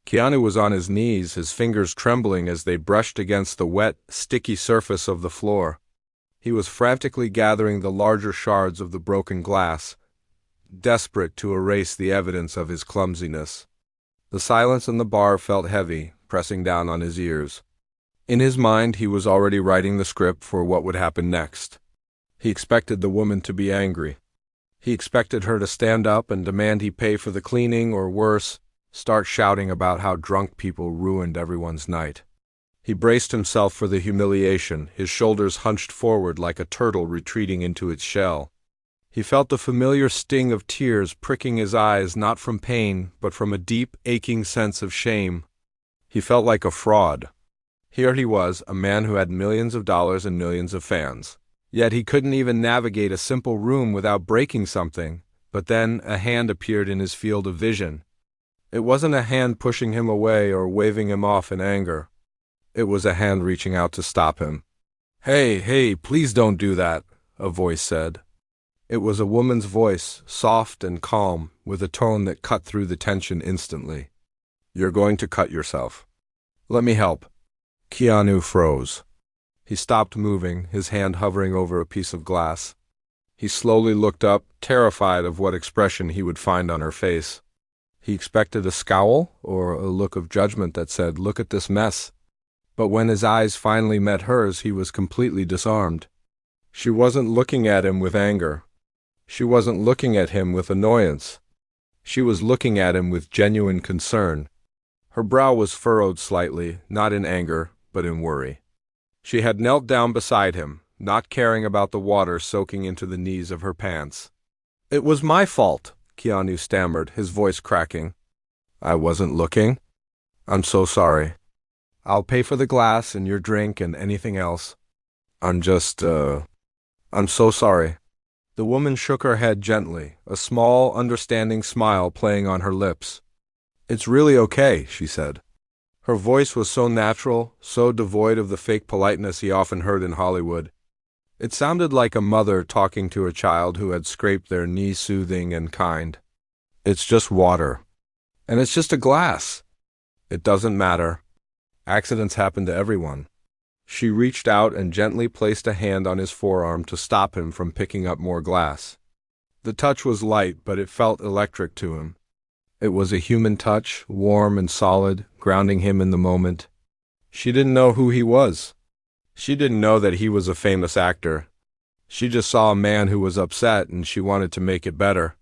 Keanu was on his knees, his fingers trembling as they brushed against the wet, sticky surface of the floor. He was frantically gathering the larger shards of the broken glass, desperate to erase the evidence of his clumsiness. The silence in the bar felt heavy, pressing down on his ears. In his mind, he was already writing the script for what would happen next. He expected the woman to be angry. He expected her to stand up and demand he pay for the cleaning, or worse, start shouting about how drunk people ruined everyone's night. He braced himself for the humiliation, his shoulders hunched forward like a turtle retreating into its shell. He felt the familiar sting of tears pricking his eyes, not from pain, but from a deep, aching sense of shame. He felt like a fraud. Here he was, a man who had millions of dollars and millions of fans. Yet he couldn't even navigate a simple room without breaking something. But then a hand appeared in his field of vision. It wasn't a hand pushing him away or waving him off in anger. It was a hand reaching out to stop him. Hey, please don't do that," a voice said. It was a woman's voice, soft and calm, with a tone that cut through the tension instantly. "You're going to cut yourself. Let me help." Keanu froze. He stopped moving, his hand hovering over a piece of glass. He slowly looked up, terrified of what expression he would find on her face. He expected a scowl or a look of judgment that said, "Look at this mess." But when his eyes finally met hers, he was completely disarmed. She wasn't looking at him with anger. She wasn't looking at him with annoyance. She was looking at him with genuine concern. Her brow was furrowed slightly, not in anger, but in worry. She had knelt down beside him, not caring about the water soaking into the knees of her pants. "It was my fault," Keanu stammered, his voice cracking. "I wasn't looking. I'm so sorry. I'll pay for the glass and your drink and anything else. I'm so sorry." The woman shook her head gently, a small, understanding smile playing on her lips. "It's really okay," she said. Her voice was so natural, so devoid of the fake politeness he often heard in Hollywood. It sounded like a mother talking to a child who had scraped their knee, soothing and kind. "It's just water. And it's just a glass. It doesn't matter. Accidents happen to everyone." She reached out and gently placed a hand on his forearm to stop him from picking up more glass. The touch was light, but it felt electric to him. It was a human touch, warm and solid, grounding him in the moment. She didn't know who he was. She didn't know that he was a famous actor. She just saw a man who was upset and she wanted to make it better.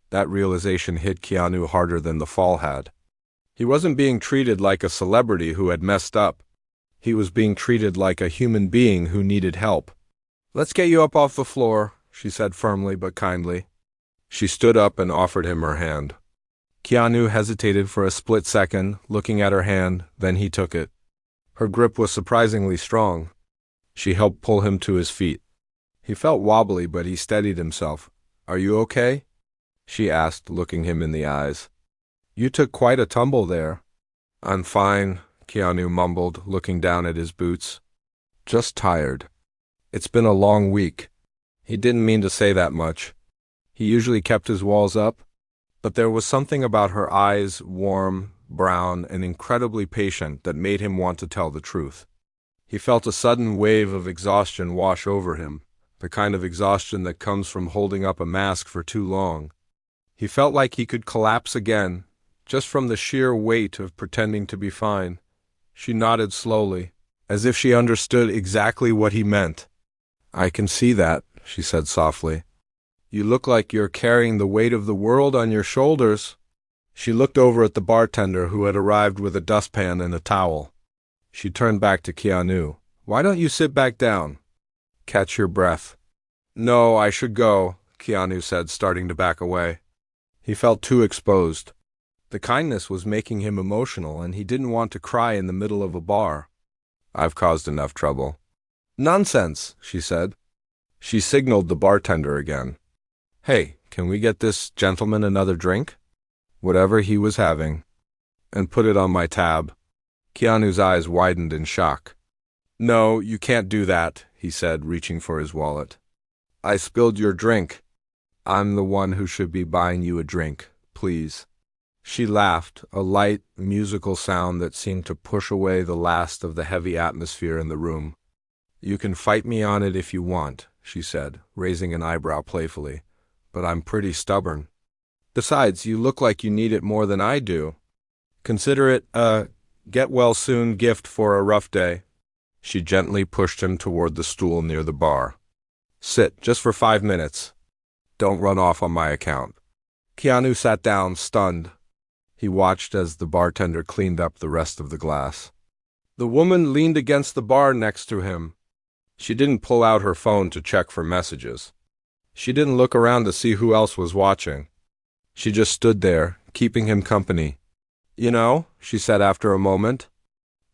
That realization hit Keanu harder than the fall had. He wasn't being treated like a celebrity who had messed up. He was being treated like a human being who needed help. "Let's get you up off the floor," she said firmly but kindly. She stood up and offered him her hand. Keanu hesitated for a split second, looking at her hand, then he took it. Her grip was surprisingly strong. She helped pull him to his feet. He felt wobbly, but he steadied himself. "Are you okay?" she asked, looking him in the eyes. "You took quite a tumble there." "I'm fine," Keanu mumbled, looking down at his boots. "Just tired. It's been a long week." He didn't mean to say that much. He usually kept his walls up, but there was something about her eyes, warm, brown, and incredibly patient, that made him want to tell the truth. He felt a sudden wave of exhaustion wash over him, the kind of exhaustion that comes from holding up a mask for too long. He felt like he could collapse again, just from the sheer weight of pretending to be fine. She nodded slowly, as if she understood exactly what he meant. "I can see that," she said softly. "You look like you're carrying the weight of the world on your shoulders." She looked over at the bartender who had arrived with a dustpan and a towel. She turned back to Keanu. "Why don't you sit back down? Catch your breath." "No, I should go," Keanu said, starting to back away. He felt too exposed. The kindness was making him emotional, and he didn't want to cry in the middle of a bar. "I've caused enough trouble." "Nonsense," she said. She signaled the bartender again. "Hey, can we get this gentleman another drink?" Whatever he was having. "And put it on my tab." Keanu's eyes widened in shock. "No, you can't do that," he said, reaching for his wallet. "I spilled your drink. I'm the one who should be buying you a drink, please." She laughed, a light, musical sound that seemed to push away the last of the heavy atmosphere in the room. "You can fight me on it if you want," she said, raising an eyebrow playfully, "but I'm pretty stubborn. Besides, you look like you need it more than I do. Consider it a get-well-soon gift for a rough day." She gently pushed him toward the stool near the bar. "Sit, just for 5 minutes. Don't run off on my account." Keanu sat down, stunned. He watched as the bartender cleaned up the rest of the glass. The woman leaned against the bar next to him. She didn't pull out her phone to check for messages. She didn't look around to see who else was watching. She just stood there, keeping him company. "You know," she said after a moment,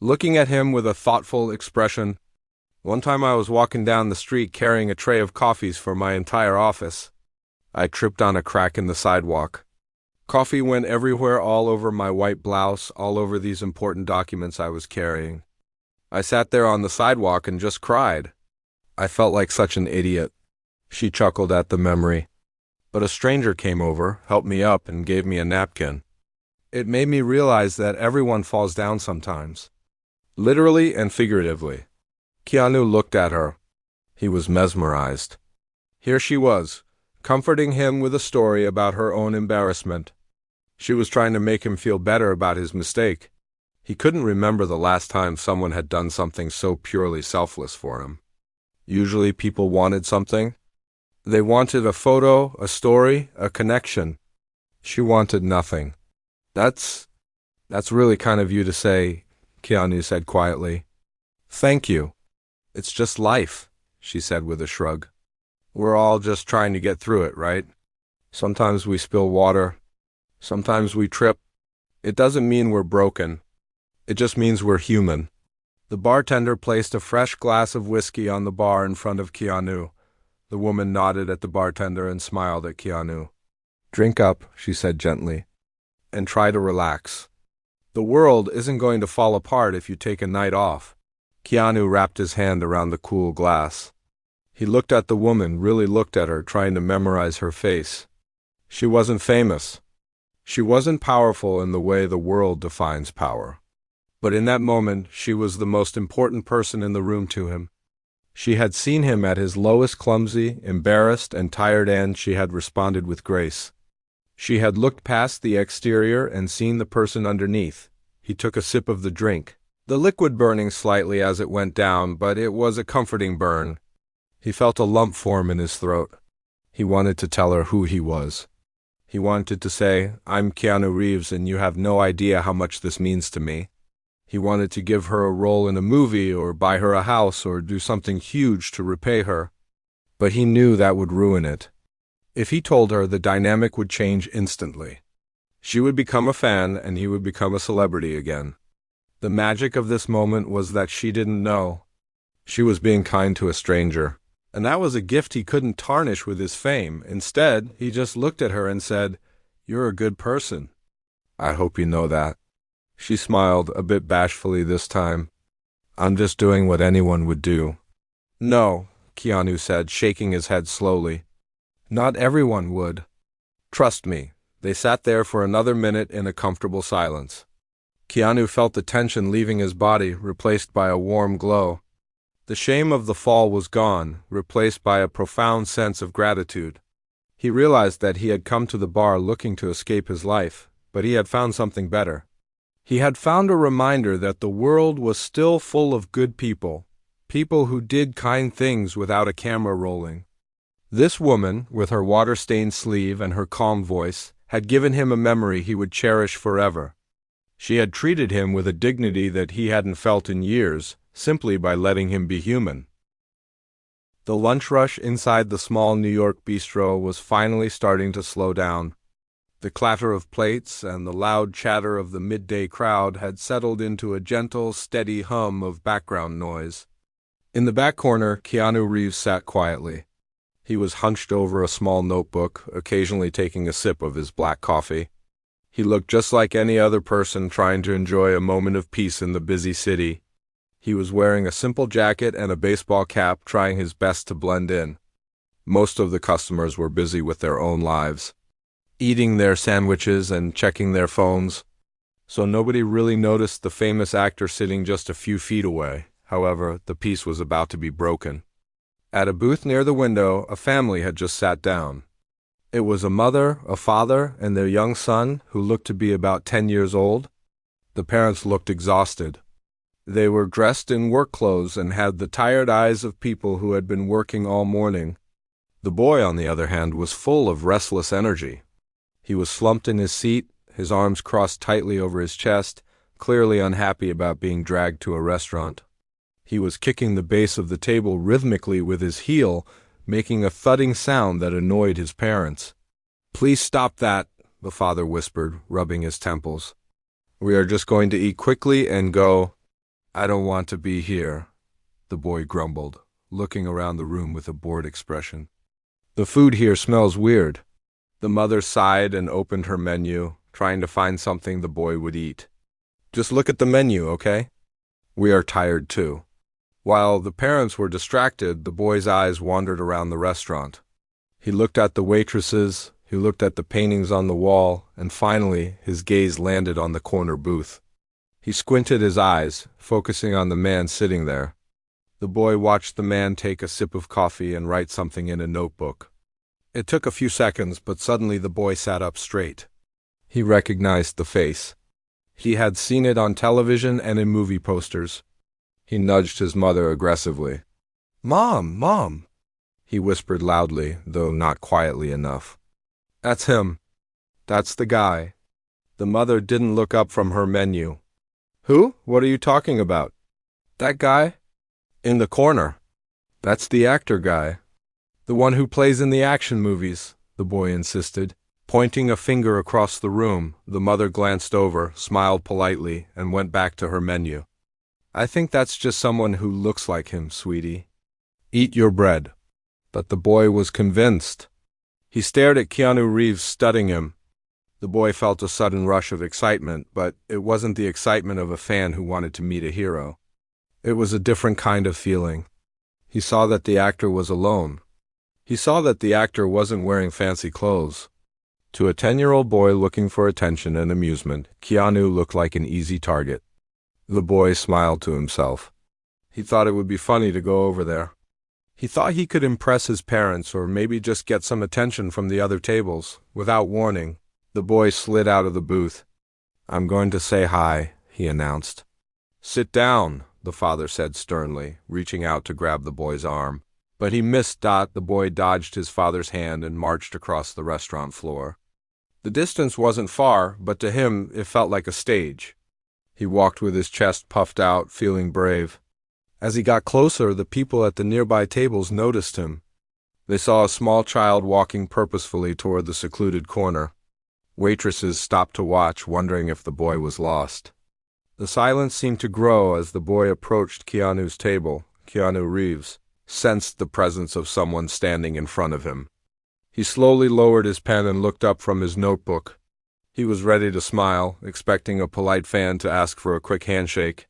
looking at him with a thoughtful expression, "one time I was walking down the street carrying a tray of coffees for my entire office. I tripped on a crack in the sidewalk. Coffee went everywhere, all over my white blouse, all over these important documents I was carrying. I sat there on the sidewalk and just cried. I felt like such an idiot." She chuckled at the memory. "But a stranger came over, helped me up, and gave me a napkin. It made me realize that everyone falls down sometimes. Literally and figuratively." Keanu looked at her. He was mesmerized. Here she was, comforting him with a story about her own embarrassment. She was trying to make him feel better about his mistake. He couldn't remember the last time someone had done something so purely selfless for him. Usually people wanted something. They wanted a photo, a story, a connection. She wanted nothing. That's really kind of you to say," Keanu said quietly. "Thank you. It's just life," she said with a shrug. "We're all just trying to get through it, right? Sometimes we spill water. Sometimes we trip. It doesn't mean we're broken. It just means we're human." The bartender placed a fresh glass of whiskey on the bar in front of Keanu. The woman nodded at the bartender and smiled at Keanu. "Drink up," she said gently, "and try to relax. The world isn't going to fall apart if you take a night off." Keanu wrapped his hand around the cool glass. He looked at the woman, really looked at her, trying to memorize her face. She wasn't famous. She wasn't powerful in the way the world defines power. But in that moment, she was the most important person in the room to him. She had seen him at his lowest, clumsy, embarrassed, and tired, and she had responded with grace. She had looked past the exterior and seen the person underneath. He took a sip of the drink, the liquid burning slightly as it went down, but it was a comforting burn. He felt a lump form in his throat. He wanted to tell her who he was. He wanted to say, "I'm Keanu Reeves, and you have no idea how much this means to me." He wanted to give her a role in a movie, or buy her a house, or do something huge to repay her. But he knew that would ruin it. If he told her, the dynamic would change instantly. She would become a fan, and he would become a celebrity again. The magic of this moment was that she didn't know. She was being kind to a stranger. And that was a gift he couldn't tarnish with his fame. Instead, he just looked at her and said, "You're a good person. I hope you know that." She smiled, a bit bashfully this time. "I'm just doing what anyone would do." "No," Keanu said, shaking his head slowly. "Not everyone would. Trust me." They sat there for another minute in a comfortable silence. Keanu felt the tension leaving his body, replaced by a warm glow. The shame of the fall was gone, replaced by a profound sense of gratitude. He realized that he had come to the bar looking to escape his life, but he had found something better. He had found a reminder that the world was still full of good people, people who did kind things without a camera rolling. This woman, with her water-stained sleeve and her calm voice, had given him a memory he would cherish forever. She had treated him with a dignity that he hadn't felt in years, simply by letting him be human. The lunch rush inside the small New York bistro was finally starting to slow down. The clatter of plates and the loud chatter of the midday crowd had settled into a gentle, steady hum of background noise. In the back corner, Keanu Reeves sat quietly. He was hunched over a small notebook, occasionally taking a sip of his black coffee. He looked just like any other person trying to enjoy a moment of peace in the busy city. He was wearing a simple jacket and a baseball cap, trying his best to blend in. Most of the customers were busy with their own lives. eating their sandwiches and checking their phones. So nobody really noticed the famous actor sitting just a few feet away. However, the peace was about to be broken. At a booth near the window, a family had just sat down. It was a mother, a father, and their young son, who looked to be about 10 years old. The parents looked exhausted. They were dressed in work clothes and had the tired eyes of people who had been working all morning. The boy, on the other hand, was full of restless energy. He was slumped in his seat, his arms crossed tightly over his chest, clearly unhappy about being dragged to a restaurant. He was kicking the base of the table rhythmically with his heel, making a thudding sound that annoyed his parents. "Please stop that," the father whispered, rubbing his temples. "We are just going to eat quickly and go." "I don't want to be here," the boy grumbled, looking around the room with a bored expression. "The food here smells weird." The mother sighed and opened her menu, trying to find something the boy would eat. "Just look at the menu, okay? We are tired too." While the parents were distracted, the boy's eyes wandered around the restaurant. He looked at the waitresses, he looked at the paintings on the wall, and finally his gaze landed on the corner booth. He squinted his eyes, focusing on the man sitting there. The boy watched the man take a sip of coffee and write something in a notebook. It took a few seconds, but suddenly the boy sat up straight. He recognized the face. He had seen it on television and in movie posters. He nudged his mother aggressively. "Mom, Mom!" he whispered loudly, though not quietly enough. "That's him. That's the guy." The mother didn't look up from her menu. "Who? What are you talking about?" "That guy? In the corner. That's the actor guy. The one who plays in the action movies," the boy insisted. Pointing a finger across the room, the mother glanced over, smiled politely, and went back to her menu. "I think that's just someone who looks like him, sweetie. Eat your bread." But the boy was convinced. He stared at Keanu Reeves studying him. The boy felt a sudden rush of excitement, but it wasn't the excitement of a fan who wanted to meet a hero. It was a different kind of feeling. He saw that the actor was alone. He saw that the actor wasn't wearing fancy clothes. To a 10-year-old boy looking for attention and amusement, Keanu looked like an easy target. The boy smiled to himself. He thought it would be funny to go over there. He thought he could impress his parents or maybe just get some attention from the other tables. Without warning, the boy slid out of the booth. "I'm going to say hi," he announced. "Sit down," the father said sternly, reaching out to grab the boy's arm. But he missed. The boy dodged his father's hand and marched across the restaurant floor. The distance wasn't far, but to him it felt like a stage. He walked with his chest puffed out, feeling brave. As he got closer, the people at the nearby tables noticed him. They saw a small child walking purposefully toward the secluded corner. Waitresses stopped to watch, wondering if the boy was lost. The silence seemed to grow as the boy approached Keanu's table. Keanu Reeves sensed the presence of someone standing in front of him. He slowly lowered his pen and looked up from his notebook. He was ready to smile, expecting a polite fan to ask for a quick handshake.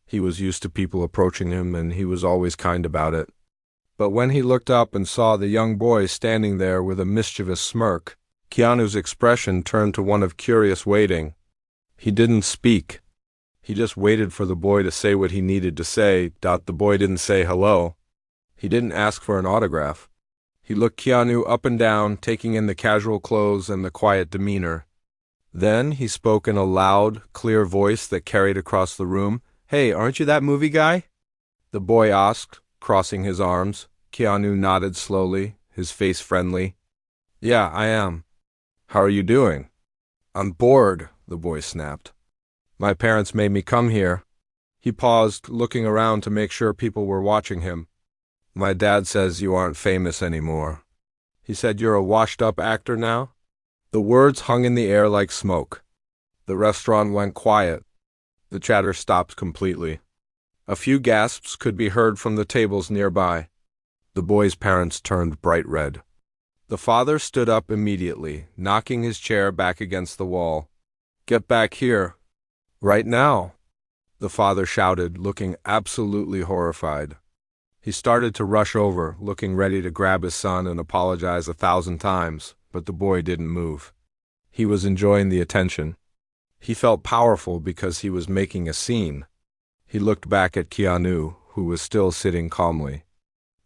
He was used to people approaching him, and he was always kind about it. But when he looked up and saw the young boy standing there with a mischievous smirk, Keanu's expression turned to one of curious waiting. He didn't speak. He just waited for the boy to say what he needed to say. The boy didn't say hello. He didn't ask for an autograph. He looked Keanu up and down, taking in the casual clothes and the quiet demeanor. Then he spoke in a loud, clear voice that carried across the room. "Hey, aren't you that movie guy?" the boy asked, crossing his arms. Keanu nodded slowly, his face friendly. "Yeah, I am." "How are you doing?" "I'm bored," the boy snapped. "My parents made me come here." He paused, looking around to make sure people were watching him. "My dad says you aren't famous anymore." "He said you're a washed-up actor now?" The words hung in the air like smoke. The restaurant went quiet. The chatter stopped completely. A few gasps could be heard from the tables nearby. The boy's parents turned bright red. The father stood up immediately, knocking his chair back against the wall. "Get back here. Right now," the father shouted, looking absolutely horrified. He started to rush over, looking ready to grab his son and apologize 1,000 times, but the boy didn't move. He was enjoying the attention. He felt powerful because he was making a scene. He looked back at Keanu, who was still sitting calmly.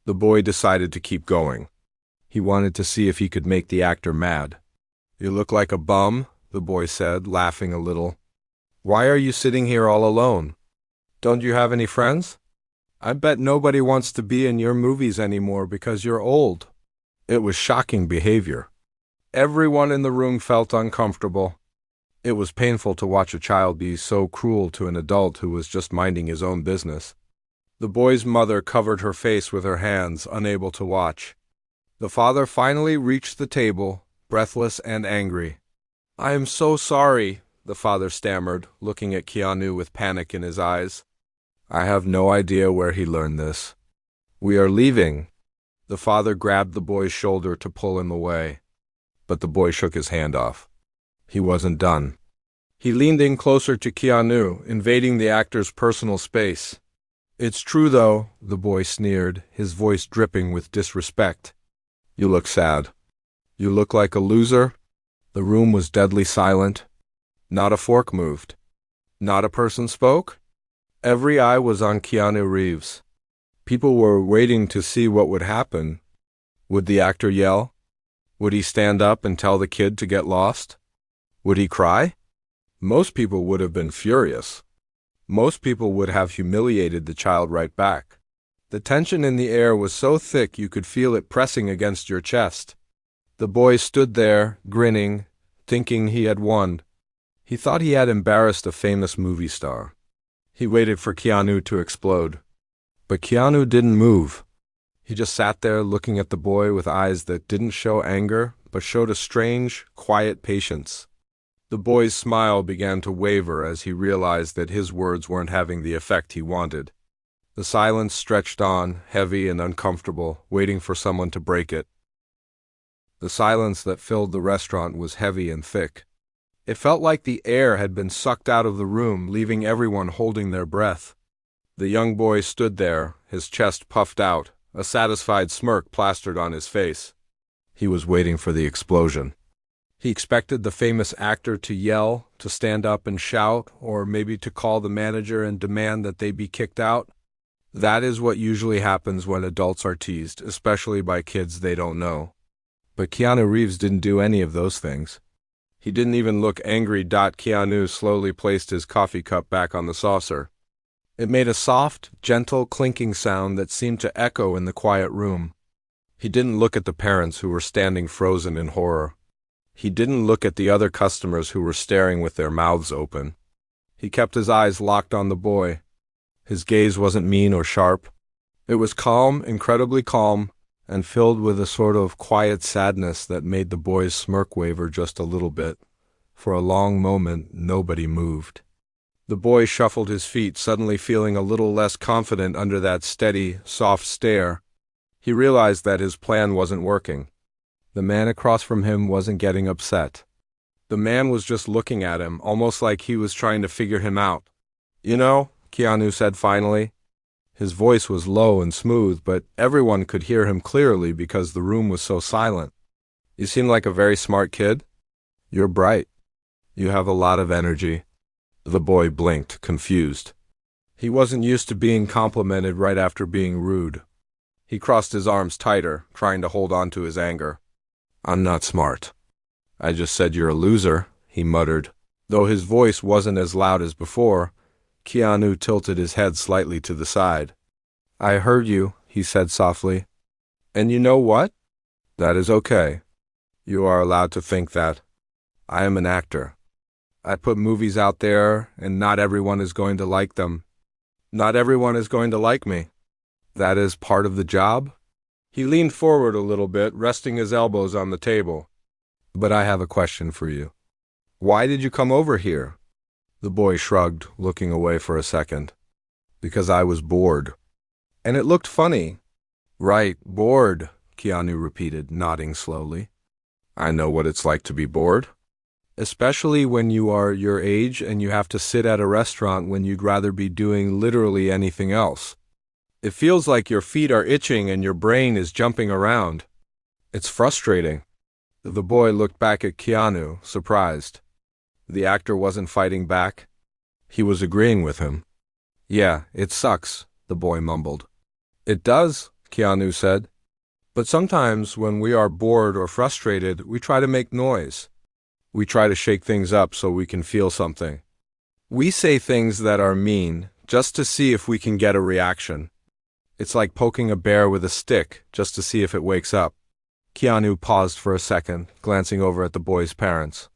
The boy decided to keep going. He wanted to see if he could make the actor mad. "You look like a bum," the boy said, laughing a little. "Why are you sitting here all alone? Don't you have any friends? I bet nobody wants to be in your movies anymore because you're old." It was shocking behavior. Everyone in the room felt uncomfortable. It was painful to watch a child be so cruel to an adult who was just minding his own business. The boy's mother covered her face with her hands, unable to watch. The father finally reached the table, breathless and angry. "I am so sorry," the father stammered, looking at Keanu with panic in his eyes. "I have no idea where he learned this. We are leaving." The father grabbed the boy's shoulder to pull him away, but the boy shook his hand off. He wasn't done. He leaned in closer to Keanu, invading the actor's personal space. "It's true, though," the boy sneered, his voice dripping with disrespect. "You look sad. You look like a loser." The room was deadly silent. Not a fork moved. Not a person spoke. Every eye was on Keanu Reeves. People were waiting to see what would happen. Would the actor yell? Would he stand up and tell the kid to get lost? Would he cry? Most people would have been furious. Most people would have humiliated the child right back. The tension in the air was so thick you could feel it pressing against your chest. The boy stood there, grinning, thinking he had won. He thought he had embarrassed a famous movie star. He waited for Keanu to explode. But Keanu didn't move. He just sat there looking at the boy with eyes that didn't show anger, but showed a strange, quiet patience. The boy's smile began to waver as he realized that his words weren't having the effect he wanted. The silence stretched on, heavy and uncomfortable, waiting for someone to break it. The silence that filled the restaurant was heavy and thick. It felt like the air had been sucked out of the room, leaving everyone holding their breath. The young boy stood there, his chest puffed out, a satisfied smirk plastered on his face. He was waiting for the explosion. He expected the famous actor to yell, to stand up and shout, or maybe to call the manager and demand that they be kicked out. That is what usually happens when adults are teased, especially by kids they don't know. But Keanu Reeves didn't do any of those things. He didn't even look angry. Keanu slowly placed his coffee cup back on the saucer. It made a soft, gentle clinking sound that seemed to echo in the quiet room. He didn't look at the parents who were standing frozen in horror. He didn't look at the other customers who were staring with their mouths open. He kept his eyes locked on the boy. His gaze wasn't mean or sharp. It was calm, incredibly calm, and filled with a sort of quiet sadness that made the boy's smirk waver just a little bit. For a long moment, nobody moved. The boy shuffled his feet, suddenly feeling a little less confident under that steady, soft stare. He realized that his plan wasn't working. The man across from him wasn't getting upset. The man was just looking at him, almost like he was trying to figure him out. "You know," Keanu said finally. His voice was low and smooth, but everyone could hear him clearly because the room was so silent. "You seem like a very smart kid. You're bright. You have a lot of energy." The boy blinked, confused. He wasn't used to being complimented right after being rude. He crossed his arms tighter, trying to hold on to his anger. "I'm not smart. I just said you're a loser," he muttered. Though his voice wasn't as loud as before, Keanu tilted his head slightly to the side. "I heard you," he said softly. "And you know what? That is okay. You are allowed to think that. I am an actor. I put movies out there, and not everyone is going to like them. Not everyone is going to like me. That is part of the job." He leaned forward a little bit, resting his elbows on the table. "But I have a question for you. Why did you come over here?" The boy shrugged, looking away for a second. "Because I was bored. And it looked funny." "Right, bored," Keanu repeated, nodding slowly. "I know what it's like to be bored. Especially when you are your age and you have to sit at a restaurant when you'd rather be doing literally anything else. It feels like your feet are itching and your brain is jumping around. It's frustrating." The boy looked back at Keanu, surprised. The actor wasn't fighting back. He was agreeing with him. Yeah, it sucks, the boy mumbled. It does, Keanu said. But sometimes when we are bored or frustrated, we try to make noise. We try to shake things up so we can feel something. We say things that are mean, just to see if we can get a reaction. It's like poking a bear with a stick, just to see if it wakes up. Keanu paused for a second, glancing over at the boy's parents.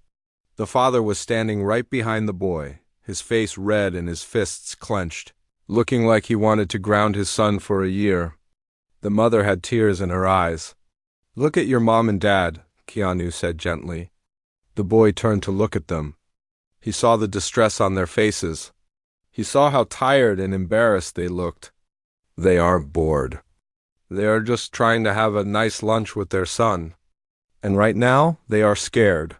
The father was standing right behind the boy, his face red and his fists clenched, looking like he wanted to ground his son for a year. The mother had tears in her eyes. Look at your mom and dad, Keanu said gently. The boy turned to look at them. He saw the distress on their faces. He saw how tired and embarrassed they looked. They aren't bored. They are just trying to have a nice lunch with their son. And right now, they are scared.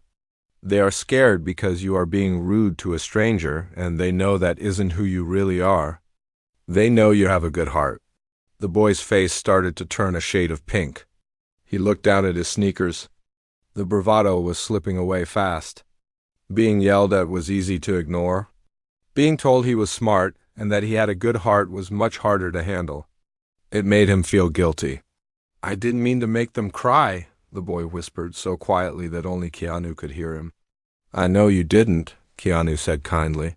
They are scared because you are being rude to a stranger, and they know that isn't who you really are. They know you have a good heart. The boy's face started to turn a shade of pink. He looked down at his sneakers. The bravado was slipping away fast. Being yelled at was easy to ignore. Being told he was smart and that he had a good heart was much harder to handle. It made him feel guilty. I didn't mean to make them cry, the boy whispered so quietly that only Keanu could hear him. I know you didn't, Keanu said kindly.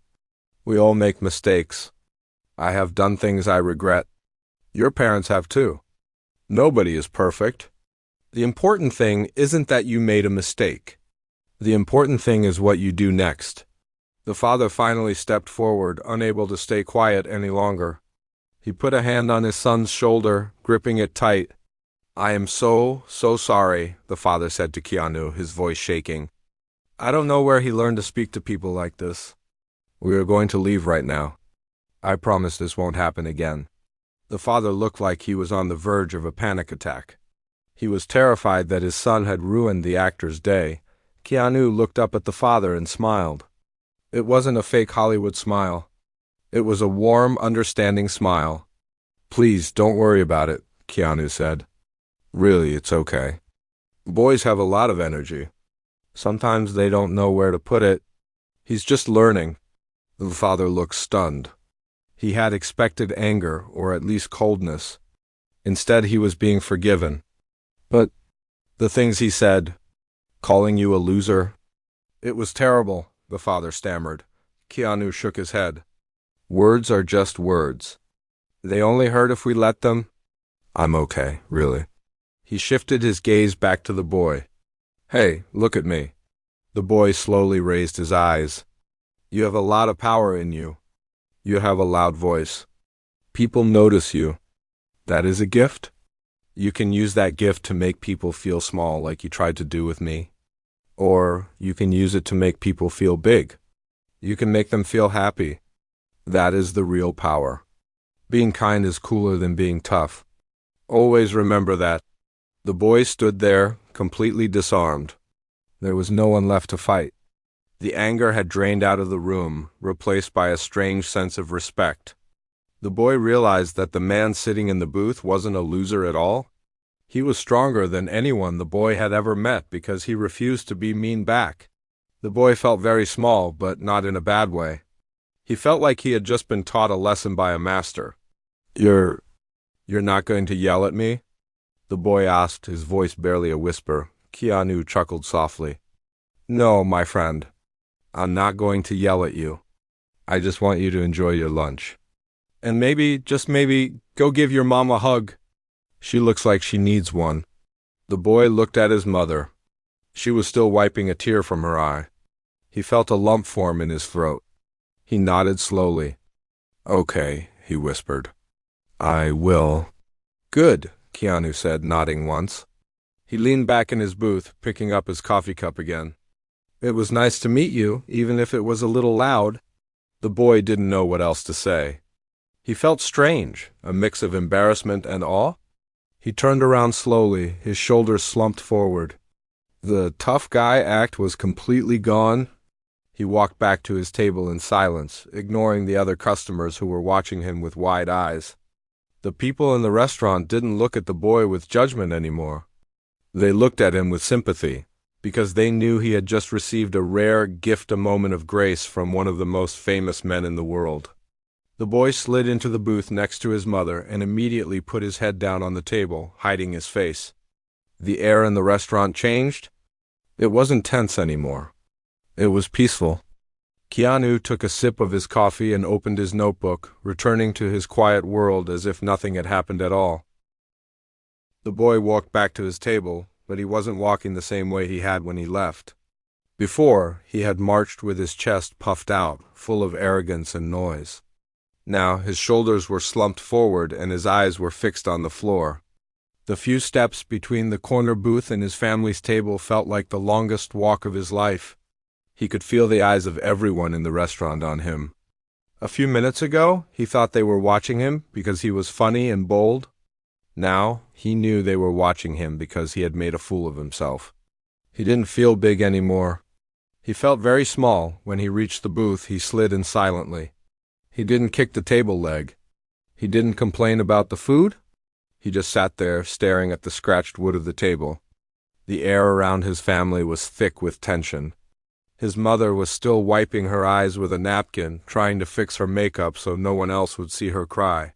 We all make mistakes. I have done things I regret. Your parents have too. Nobody is perfect. The important thing isn't that you made a mistake. The important thing is what you do next. The father finally stepped forward, unable to stay quiet any longer. He put a hand on his son's shoulder, gripping it tight. I am so sorry, the father said to Keanu, his voice shaking. I don't know where he learned to speak to people like this. We are going to leave right now. I promise this won't happen again. The father looked like he was on the verge of a panic attack. He was terrified that his son had ruined the actor's day. Keanu looked up at the father and smiled. It wasn't a fake Hollywood smile. It was a warm, understanding smile. Please, don't worry about it, Keanu said. Really, it's okay. Boys have a lot of energy. Sometimes they don't know where to put it. He's just learning. The father looked stunned. He had expected anger, or at least coldness. Instead, he was being forgiven. But the things he said, calling you a loser, it was terrible, the father stammered. Keanu shook his head. Words are just words. They only hurt if we let them. I'm okay, really. He shifted his gaze back to the boy. Hey, look at me. The boy slowly raised his eyes. You have a lot of power in you. You have a loud voice. People notice you. That is a gift. You can use that gift to make people feel small like you tried to do with me. Or you can use it to make people feel big. You can make them feel happy. That is the real power. Being kind is cooler than being tough. Always remember that. The boy stood there, completely disarmed. There was no one left to fight. The anger had drained out of the room, replaced by a strange sense of respect. The boy realized that the man sitting in the booth wasn't a loser at all. He was stronger than anyone the boy had ever met because he refused to be mean back. The boy felt very small, but not in a bad way. He felt like he had just been taught a lesson by a master. You're not going to yell at me? The boy asked, his voice barely a whisper. Keanu chuckled softly. No, my friend. I'm not going to yell at you. I just want you to enjoy your lunch. And maybe, just maybe, go give your mom a hug. She looks like she needs one. The boy looked at his mother. She was still wiping a tear from her eye. He felt a lump form in his throat. He nodded slowly. Okay, he whispered. I will. Good, Keanu said, nodding once. He leaned back in his booth, picking up his coffee cup again. It was nice to meet you, even if it was a little loud. The boy didn't know what else to say. He felt strange, a mix of embarrassment and awe. He turned around slowly, his shoulders slumped forward. The tough guy act was completely gone. He walked back to his table in silence, ignoring the other customers who were watching him with wide eyes. The people in the restaurant didn't look at the boy with judgment anymore. They looked at him with sympathy, because they knew he had just received a rare gift, a moment of grace from one of the most famous men in the world. The boy slid into the booth next to his mother and immediately put his head down on the table, hiding his face. The air in the restaurant changed. It wasn't tense anymore. It was peaceful. Keanu took a sip of his coffee and opened his notebook, returning to his quiet world as if nothing had happened at all. The boy walked back to his table, but he wasn't walking the same way he had when he left. Before, he had marched with his chest puffed out, full of arrogance and noise. Now, his shoulders were slumped forward and his eyes were fixed on the floor. The few steps between the corner booth and his family's table felt like the longest walk of his life. He could feel the eyes of everyone in the restaurant on him. A few minutes ago, he thought they were watching him because he was funny and bold. Now, he knew they were watching him because he had made a fool of himself. He didn't feel big anymore. He felt very small. When he reached the booth, he slid in silently. He didn't kick the table leg. He didn't complain about the food. He just sat there, staring at the scratched wood of the table. The air around his family was thick with tension. His mother was still wiping her eyes with a napkin, trying to fix her makeup so no one else would see her cry.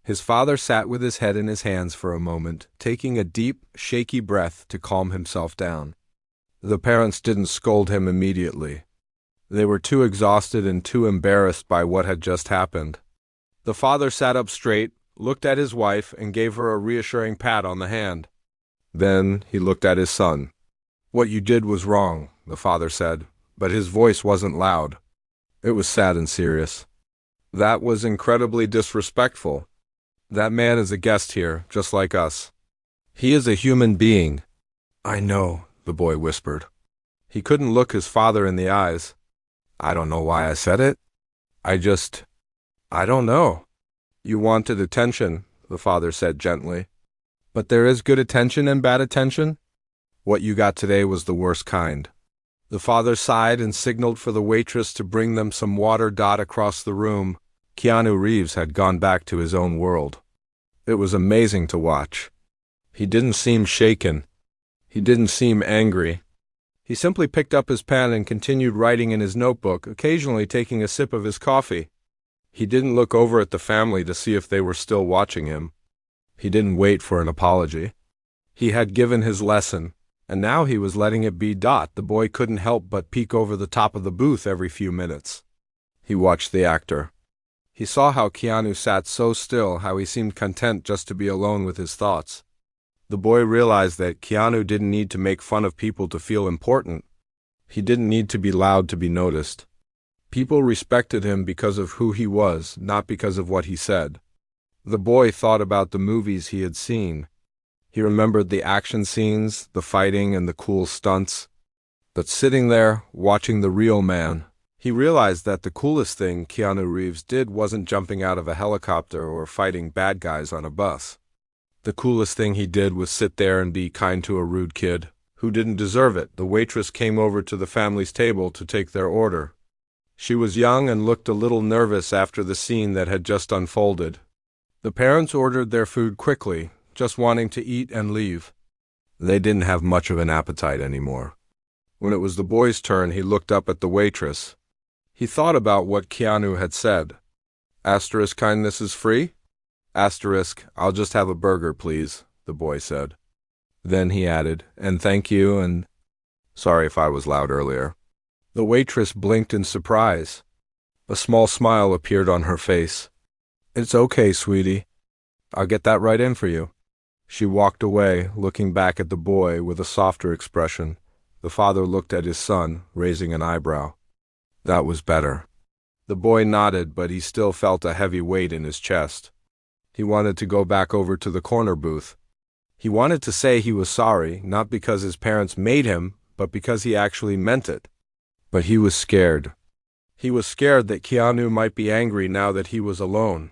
His father sat with his head in his hands for a moment, taking a deep, shaky breath to calm himself down. The parents didn't scold him immediately. They were too exhausted and too embarrassed by what had just happened. The father sat up straight, looked at his wife, and gave her a reassuring pat on the hand. Then he looked at his son. "What you did was wrong," the father said, but his voice wasn't loud. It was sad and serious. "That was incredibly disrespectful. That man is a guest here, just like us. He is a human being." "I know," the boy whispered. He couldn't look his father in the eyes. "I don't know why I said it. I don't know." "You wanted attention," the father said gently. "But there is good attention and bad attention. What you got today was the worst kind." The father sighed and signaled for the waitress to bring them some water. Across the room, Keanu Reeves had gone back to his own world. It was amazing to watch. He didn't seem shaken. He didn't seem angry. He simply picked up his pen and continued writing in his notebook, occasionally taking a sip of his coffee. He didn't look over at the family to see if they were still watching him. He didn't wait for an apology. He had given his lesson, and now he was letting it be. The boy couldn't help but peek over the top of the booth every few minutes. He watched the actor. He saw how Keanu sat so still, how he seemed content just to be alone with his thoughts. The boy realized that Keanu didn't need to make fun of people to feel important. He didn't need to be loud to be noticed. People respected him because of who he was, not because of what he said. The boy thought about the movies he had seen. He remembered the action scenes, the fighting, and the cool stunts. But sitting there, watching the real man, he realized that the coolest thing Keanu Reeves did wasn't jumping out of a helicopter or fighting bad guys on a bus. The coolest thing he did was sit there and be kind to a rude kid who didn't deserve it. The waitress came over to the family's table to take their order. She was young and looked a little nervous after the scene that had just unfolded. The parents ordered their food quickly, just wanting to eat and leave. They didn't have much of an appetite anymore. When it was the boy's turn, he looked up at the waitress. He thought about what Keanu had said. Asterisk, kindness is free? Asterisk, I'll just have a burger, please, the boy said. Then he added, and thank you, and sorry if I was loud earlier. The waitress blinked in surprise. A small smile appeared on her face. It's okay, sweetie. I'll get that right in for you. She walked away, looking back at the boy with a softer expression. The father looked at his son, raising an eyebrow. That was better. The boy nodded, but he still felt a heavy weight in his chest. He wanted to go back over to the corner booth. He wanted to say he was sorry, not because his parents made him, but because he actually meant it. But he was scared. He was scared that Keanu might be angry now that he was alone.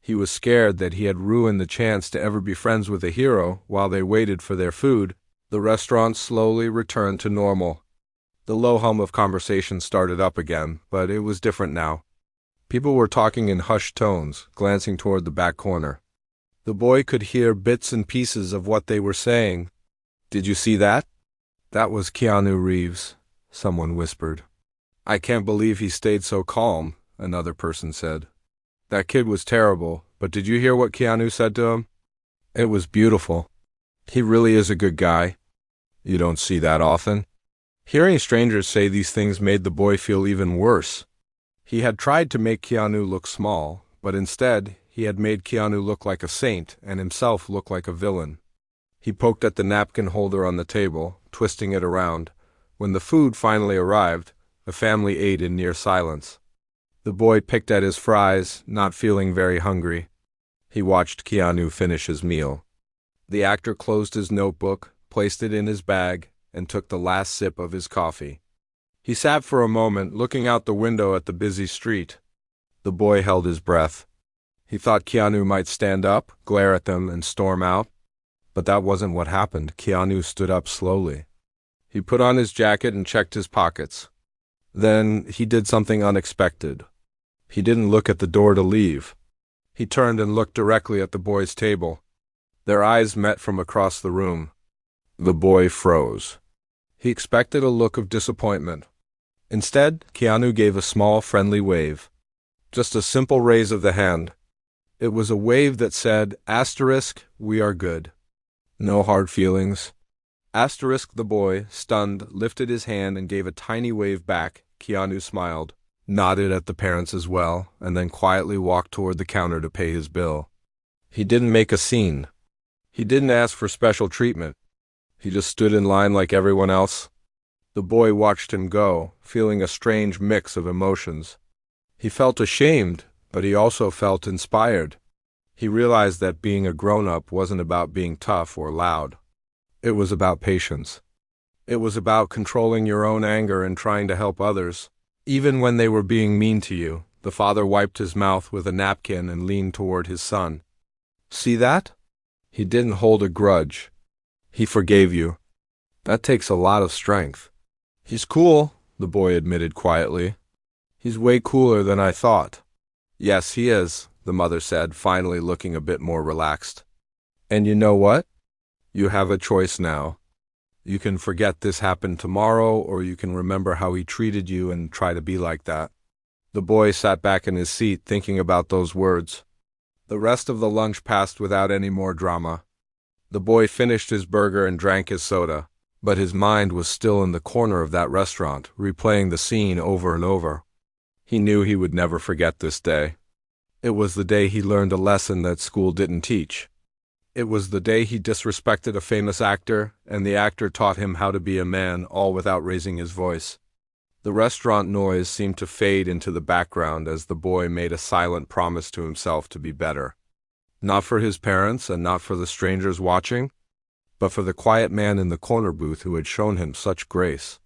He was scared that he had ruined the chance to ever be friends with a hero. While they waited for their food, the restaurant slowly returned to normal. The low hum of conversation started up again, but it was different now. People were talking in hushed tones, glancing toward the back corner. The boy could hear bits and pieces of what they were saying. Did you see that? That was Keanu Reeves, someone whispered. I can't believe he stayed so calm, another person said. That kid was terrible, but did you hear what Keanu said to him? It was beautiful. He really is a good guy. You don't see that often. Hearing strangers say these things made the boy feel even worse. He had tried to make Keanu look small, but instead, he had made Keanu look like a saint and himself look like a villain. He poked at the napkin holder on the table, twisting it around. When the food finally arrived, the family ate in near silence. The boy picked at his fries, not feeling very hungry. He watched Keanu finish his meal. The actor closed his notebook, placed it in his bag, and took the last sip of his coffee. He sat for a moment, looking out the window at the busy street. The boy held his breath. He thought Keanu might stand up, glare at them, and storm out. But that wasn't what happened. Keanu stood up slowly. He put on his jacket and checked his pockets. Then he did something unexpected. He didn't look at the door to leave. He turned and looked directly at the boy's table. Their eyes met from across the room. The boy froze. He expected a look of disappointment. Instead, Keanu gave a small, friendly wave. Just a simple raise of the hand. It was a wave that said, "*We are good." No hard feelings. The boy, stunned, lifted his hand and gave a tiny wave back. Keanu smiled, nodded at the parents as well, and then quietly walked toward the counter to pay his bill. He didn't make a scene. He didn't ask for special treatment. He just stood in line like everyone else. The boy watched him go, feeling a strange mix of emotions. He felt ashamed, but he also felt inspired. He realized that being a grown-up wasn't about being tough or loud. It was about patience. It was about controlling your own anger and trying to help others. Even when they were being mean to you, the father wiped his mouth with a napkin and leaned toward his son. See that? He didn't hold a grudge. He forgave you. That takes a lot of strength. He's cool, the boy admitted quietly. He's way cooler than I thought. Yes, he is, the mother said, finally looking a bit more relaxed. And you know what? You have a choice now. You can forget this happened tomorrow, or you can remember how he treated you and try to be like that. The boy sat back in his seat, thinking about those words. The rest of the lunch passed without any more drama. The boy finished his burger and drank his soda, but his mind was still in the corner of that restaurant, replaying the scene over and over. He knew he would never forget this day. It was the day he learned a lesson that school didn't teach. It was the day he disrespected a famous actor, and the actor taught him how to be a man, all without raising his voice. The restaurant noise seemed to fade into the background as the boy made a silent promise to himself to be better. Not for his parents and not for the strangers watching, but for the quiet man in the corner booth who had shown him such grace.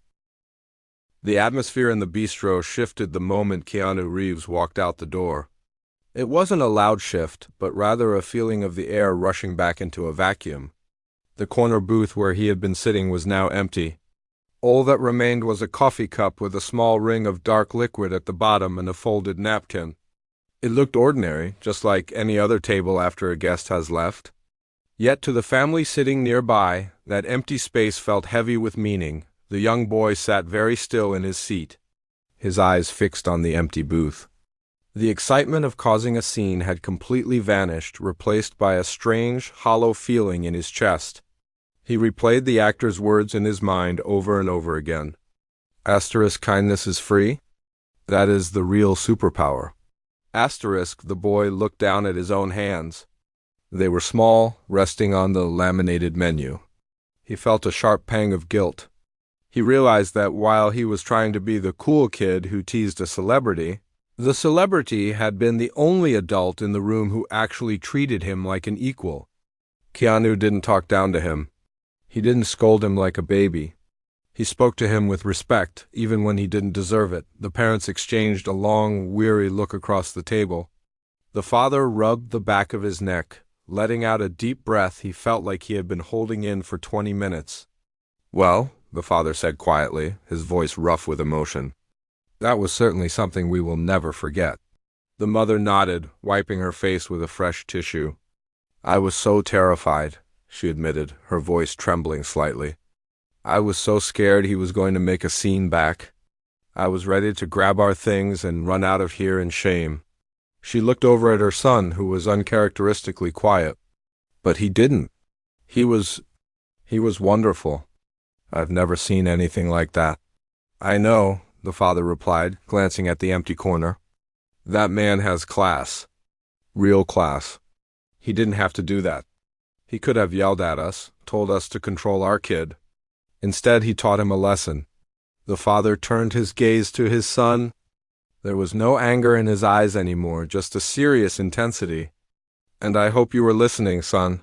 The atmosphere in the bistro shifted the moment Keanu Reeves walked out the door. It wasn't a loud shift, but rather a feeling of the air rushing back into a vacuum. The corner booth where he had been sitting was now empty. All that remained was a coffee cup with a small ring of dark liquid at the bottom and a folded napkin. It looked ordinary, just like any other table after a guest has left. Yet to the family sitting nearby, that empty space felt heavy with meaning. The young boy sat very still in his seat, his eyes fixed on the empty booth. The excitement of causing a scene had completely vanished, replaced by a strange, hollow feeling in his chest. He replayed the actor's words in his mind over and over again. Kindness is free? That is the real superpower. The boy looked down at his own hands. They were small, resting on the laminated menu. He felt a sharp pang of guilt. He realized that while he was trying to be the cool kid who teased a celebrity, the celebrity had been the only adult in the room who actually treated him like an equal. Keanu didn't talk down to him. He didn't scold him like a baby. He spoke to him with respect, even when he didn't deserve it. The parents exchanged a long, weary look across the table. The father rubbed the back of his neck, letting out a deep breath he felt like he had been holding in for 20 minutes. Well, the father said quietly, his voice rough with emotion. That was certainly something we will never forget. The mother nodded, wiping her face with a fresh tissue. I was so terrified, she admitted, her voice trembling slightly. I was so scared he was going to make a scene back. I was ready to grab our things and run out of here in shame. She looked over at her son, who was uncharacteristically quiet. But he didn't. He was wonderful. I've never seen anything like that. I know, the father replied, glancing at the empty corner. That man has class. Real class. He didn't have to do that. He could have yelled at us, told us to control our kid. Instead, he taught him a lesson. The father turned his gaze to his son. There was no anger in his eyes anymore, just a serious intensity. And I hope you were listening, son.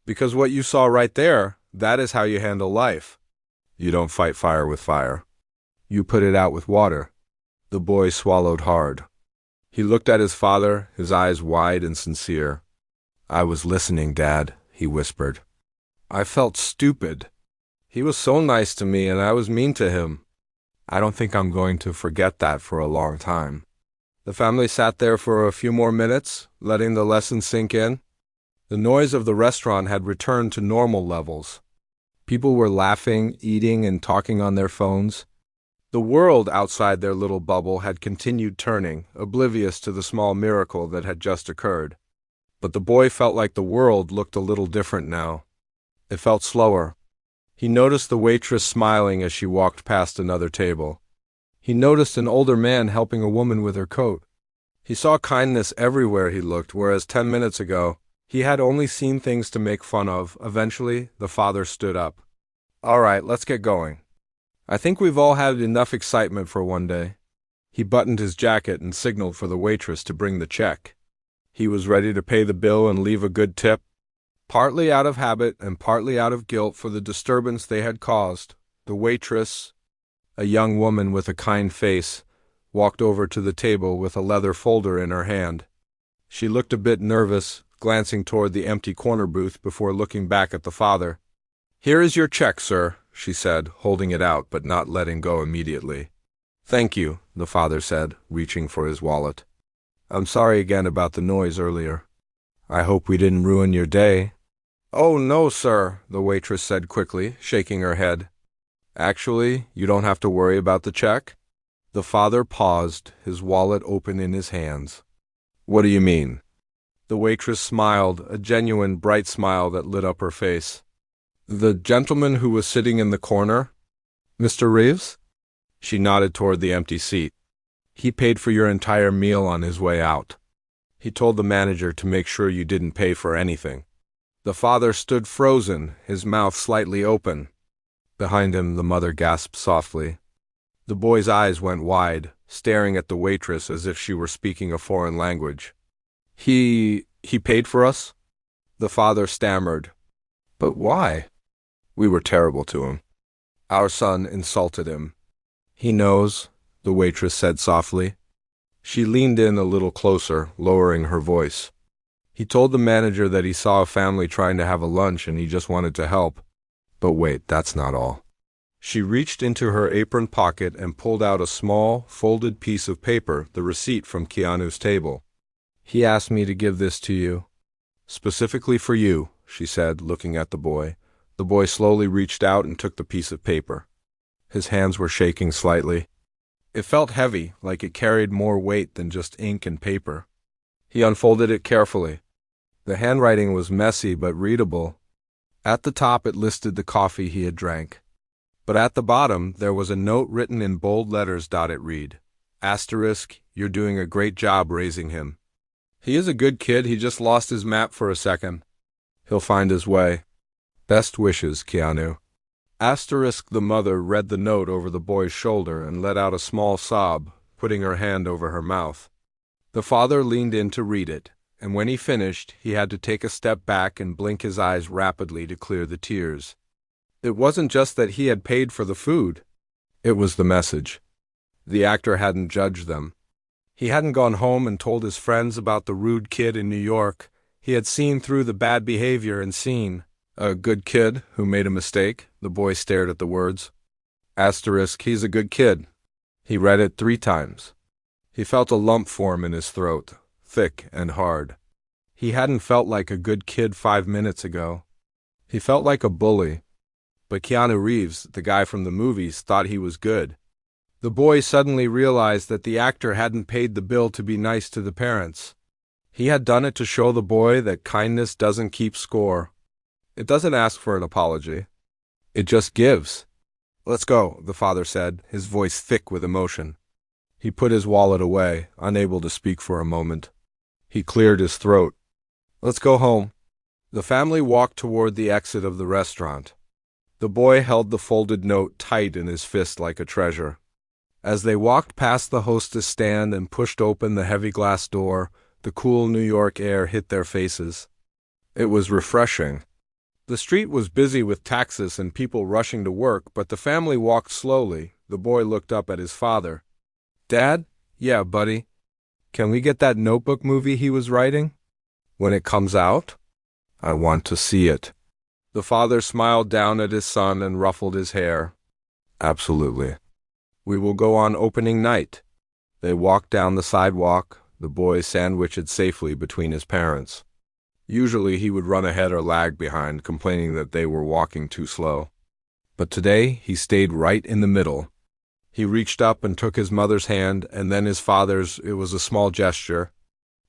Because what you saw right there, that is how you handle life. You don't fight fire with fire. You put it out with water. The boy swallowed hard. He looked at his father, his eyes wide and sincere. I was listening, Dad, he whispered. I felt stupid. He was so nice to me and I was mean to him. I don't think I'm going to forget that for a long time. The family sat there for a few more minutes, letting the lesson sink in. The noise of the restaurant had returned to normal levels. People were laughing, eating, and talking on their phones. The world outside their little bubble had continued turning, oblivious to the small miracle that had just occurred. But the boy felt like the world looked a little different now. It felt slower. He noticed the waitress smiling as she walked past another table. He noticed an older man helping a woman with her coat. He saw kindness everywhere he looked, whereas 10 minutes ago, he had only seen things to make fun of. Eventually, the father stood up. All right, let's get going. I think we've all had enough excitement for one day. He buttoned his jacket and signaled for the waitress to bring the check. He was ready to pay the bill and leave a good tip. Partly out of habit and partly out of guilt for the disturbance they had caused, the waitress, a young woman with a kind face, walked over to the table with a leather folder in her hand. She looked a bit nervous, glancing toward the empty corner booth before looking back at the father. Here is your check, sir, she said, holding it out but not letting go immediately. Thank you, the father said, reaching for his wallet. I'm sorry again about the noise earlier. I hope we didn't ruin your day. Oh, no, sir, the waitress said quickly, shaking her head. Actually, you don't have to worry about the check. The father paused, his wallet open in his hands. What do you mean? The waitress smiled, a genuine bright smile that lit up her face. The gentleman who was sitting in the corner? Mr. Reeves? She nodded toward the empty seat. He paid for your entire meal on his way out. He told the manager to make sure you didn't pay for anything. The father stood frozen, his mouth slightly open. Behind him, the mother gasped softly. The boy's eyes went wide, staring at the waitress as if she were speaking a foreign language. He paid for us? The father stammered. But why? We were terrible to him. Our son insulted him. He knows, the waitress said softly. She leaned in a little closer, lowering her voice. He told the manager that he saw a family trying to have a lunch and he just wanted to help. But wait, that's not all. She reached into her apron pocket and pulled out a small, folded piece of paper, the receipt from Keanu's table. He asked me to give this to you. Specifically for you, she said, looking at the boy. The boy slowly reached out and took the piece of paper. His hands were shaking slightly. It felt heavy, like it carried more weight than just ink and paper. He unfolded it carefully. The handwriting was messy but readable. At the top it listed the coffee he had drank. But at the bottom there was a note written in bold letters. It read, *, you're doing a great job raising him. He is a good kid, he just lost his map for a second. He'll find his way. Best wishes, Keanu. The mother read the note over the boy's shoulder and let out a small sob, putting her hand over her mouth. The father leaned in to read it, and when he finished, he had to take a step back and blink his eyes rapidly to clear the tears. It wasn't just that he had paid for the food. It was the message. The actor hadn't judged them. He hadn't gone home and told his friends about the rude kid in New York. He had seen through the bad behavior and seen. A good kid who made a mistake, the boy stared at the words. He's a good kid. He read it 3 times. He felt a lump form in his throat, thick and hard. He hadn't felt like a good kid 5 minutes ago. He felt like a bully. but Keanu Reeves, the guy from the movies, thought he was good. The boy suddenly realized that the actor hadn't paid the bill to be nice to the parents. He had done it to show the boy that kindness doesn't keep score. It doesn't ask for an apology. It just gives. "Let's go," the father said, his voice thick with emotion. He put his wallet away, unable to speak for a moment. He cleared his throat. "Let's go home." The family walked toward the exit of the restaurant. The boy held the folded note tight in his fist like a treasure. As they walked past the hostess stand and pushed open the heavy glass door, the cool New York air hit their faces. It was refreshing. The street was busy with taxis and people rushing to work, but the family walked slowly. The boy looked up at his father. "Dad?" "Yeah, buddy." "Can we get that Notebook movie he was writing?" "When it comes out?" "I want to see it." The father smiled down at his son and ruffled his hair. "Absolutely. We will go on opening night." They walked down the sidewalk, the boy sandwiched safely between his parents. Usually he would run ahead or lag behind, complaining that they were walking too slow. But today he stayed right in the middle. He reached up and took his mother's hand, and then his father's. It was a small gesture,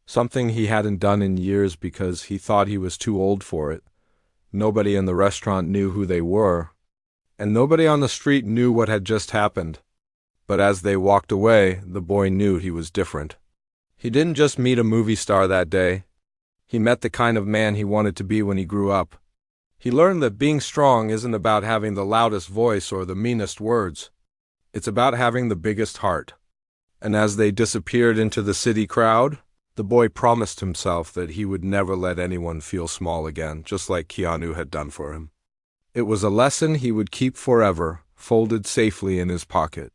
something he hadn't done in years because he thought he was too old for it. Nobody in the restaurant knew who they were, and nobody on the street knew what had just happened. But as they walked away, the boy knew he was different. He didn't just meet a movie star that day. He met the kind of man he wanted to be when he grew up. He learned that being strong isn't about having the loudest voice or the meanest words. It's about having the biggest heart. And as they disappeared into the city crowd, the boy promised himself that he would never let anyone feel small again, just like Keanu had done for him. It was a lesson he would keep forever, folded safely in his pocket.